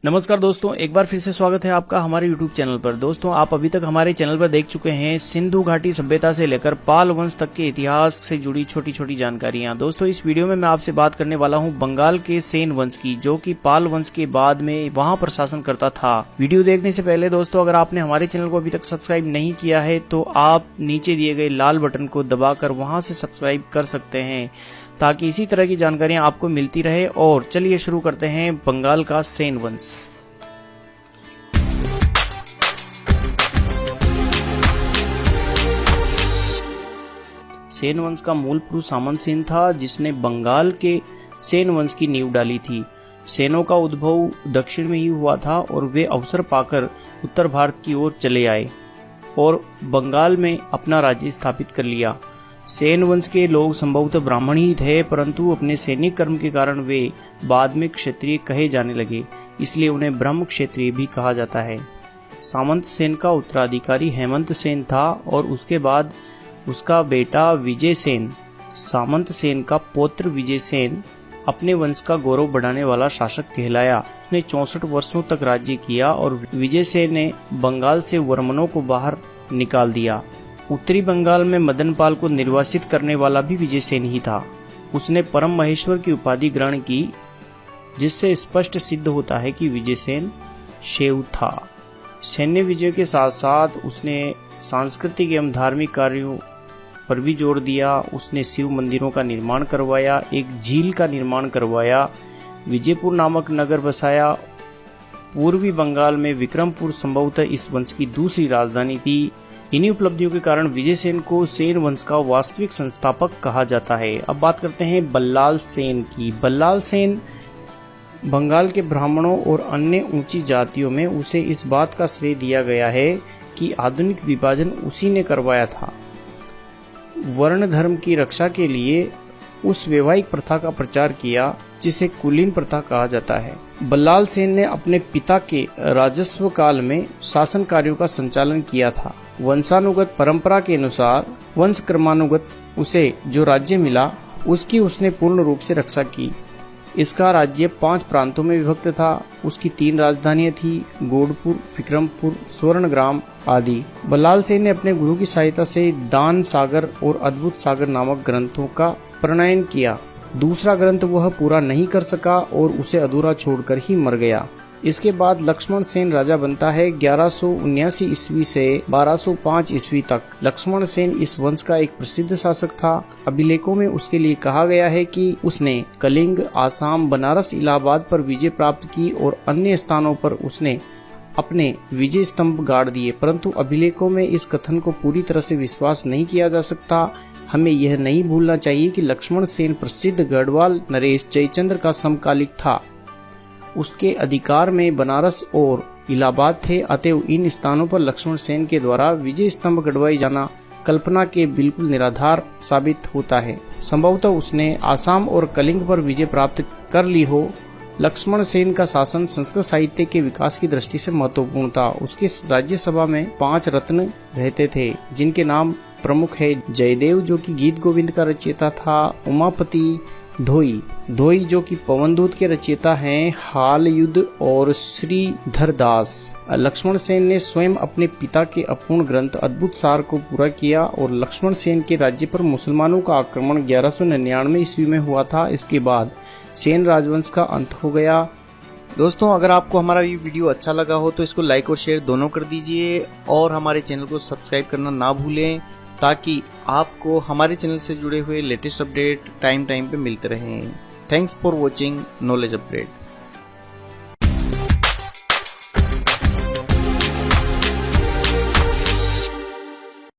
नमस्कार दोस्तों, एक बार फिर से स्वागत है आपका हमारे YouTube चैनल पर। दोस्तों, आप अभी तक हमारे चैनल पर देख चुके हैं सिंधु घाटी सभ्यता से लेकर पाल वंश तक के इतिहास से जुड़ी छोटी छोटी जानकारियां। दोस्तों, इस वीडियो में मैं आपसे बात करने वाला हूं बंगाल के सेन वंश की, जो कि पाल वंश के बाद में वहां पर शासन करता था। वीडियो देखने से पहले दोस्तों, अगर आपने हमारे चैनल को अभी तक सब्सक्राइब नहीं किया है तो आप नीचे दिए गए लाल बटन को दबाकर वहां से सब्सक्राइब कर सकते हैं, ताकि इसी तरह की जानकारियां आपको मिलती रहे। और चलिए शुरू करते हैं बंगाल का सेन वंश। सेन वंश का मूल पुरुष सामंत सेन था, जिसने बंगाल के सेन वंश की नींव डाली थी। सेनों का उद्भव दक्षिण में ही हुआ था और वे अवसर पाकर उत्तर भारत की ओर चले आए और बंगाल में अपना राज्य स्थापित कर लिया। सेन वंश के लोग संभवतः ब्राह्मण ही थे, परंतु अपने सैनिक कर्म के कारण वे बाद में क्षत्रिय कहे जाने लगे, इसलिए उन्हें ब्रह्म क्षत्रिय भी कहा जाता है। सामंत सेन का उत्तराधिकारी हेमंत सेन था और उसके बाद उसका बेटा विजय सेन, सामंत सेन का पौत्र विजय सेन, अपने वंश का गौरव बढ़ाने वाला शासक कहलाया। उसने 64 वर्षों तक राज्य किया और विजय सेन ने बंगाल से वर्मनों को बाहर निकाल दिया। उत्तरी बंगाल में मदनपाल को निर्वासित करने वाला भी विजय सेन ही था। उसने परम महेश्वर की उपाधि ग्रहण की, जिससे स्पष्ट सिद्ध होता है कि विजय सेन शैव था। सैन्य विजय के साथ साथ उसने सांस्कृतिक एवं धार्मिक कार्यों पर भी जोर दिया। उसने शिव मंदिरों का निर्माण करवाया, एक झील का निर्माण करवाया, विजयपुर नामक नगर बसाया। पूर्वी बंगाल में विक्रमपुर संभवतः इस वंश की दूसरी राजधानी थी। इन्हीं उपलब्धियों के कारण विजय सेन को सेन वंश का वास्तविक संस्थापक कहा जाता है। अब बात करते हैं बल्लाल सेन की। बल्लाल सेन बंगाल के ब्राह्मणों और अन्य ऊंची जातियों में उसे इस बात का श्रेय दिया गया है कि आधुनिक विभाजन उसी ने करवाया था। वर्ण धर्म की रक्षा के लिए उस वैवाहिक प्रथा का प्रचार किया, जिसे कुलीन प्रथा कहा जाता है। बल्लाल सेन ने अपने पिता के राजस्व काल में शासन कार्यों का संचालन किया था। वंशानुगत परंपरा के अनुसार वंश क्रमानुगत उसे जो राज्य मिला, उसकी उसने पूर्ण रूप से रक्षा की। इसका राज्य 5 प्रांतों में विभक्त था। उसकी 3 राजधानियां थी, गोडपुर, विक्रमपुर, स्वर्णग्राम आदि। बल्लाल सेन ने अपने गुरु की सहायता से दान सागर और अद्भुत सागर नामक ग्रंथों का प्रणयन किया। दूसरा ग्रंथ वह पूरा नहीं कर सका और उसे अधूरा छोड़कर ही मर गया। इसके बाद लक्ष्मण सेन राजा बनता है। 1179 ईस्वी से 1205 ईस्वी तक लक्ष्मण सेन इस वंश का एक प्रसिद्ध शासक था। अभिलेखों में उसके लिए कहा गया है कि उसने कलिंग, आसाम, बनारस, इलाहाबाद पर विजय प्राप्त की और अन्य स्थानों पर उसने अपने विजय स्तंभ गाड़ दिए, परंतु अभिलेखों में इस कथन को पूरी तरह से विश्वास नहीं किया जा सकता। हमें यह नहीं भूलना चाहिए कि लक्ष्मण सेन प्रसिद्ध गढ़वाल नरेश जयचंद्र का समकालिक था। उसके अधिकार में बनारस और इलाहाबाद थे, अतएव इन स्थानों पर लक्ष्मण सेन के द्वारा विजय स्तंभ गड़वाई जाना कल्पना के बिल्कुल निराधार साबित होता है। संभवतः उसने आसाम और कलिंग पर विजय प्राप्त कर ली हो। लक्ष्मण सेन का शासन संस्कृत साहित्य के विकास की दृष्टि से महत्वपूर्ण था। उसके राज्यसभा में 5 रत्न रहते थे, जिनके नाम प्रमुख है जयदेव, जो कि गीत गोविंद का रचयिता था, उमापति धोई जो कि पवनदूत के रचयिता हैं, हाल युद्ध और श्रीधर दास। लक्ष्मण सेन ने स्वयं अपने पिता के अपूर्ण ग्रंथ अद्भुत सार को पूरा किया और लक्ष्मण सेन के राज्य पर मुसलमानों का आक्रमण 1199 ईस्वी में हुआ था। इसके बाद सेन राजवंश का अंत हो गया। दोस्तों, अगर आपको हमारा ये वीडियो अच्छा लगा हो तो इसको लाइक और शेयर दोनों कर दीजिए और हमारे चैनल को सब्सक्राइब करना ना भूलें, ताकि आपको हमारे चैनल से जुड़े हुए लेटेस्ट अपडेट टाइम पे मिलते रहें। Thanks for watching knowledge update.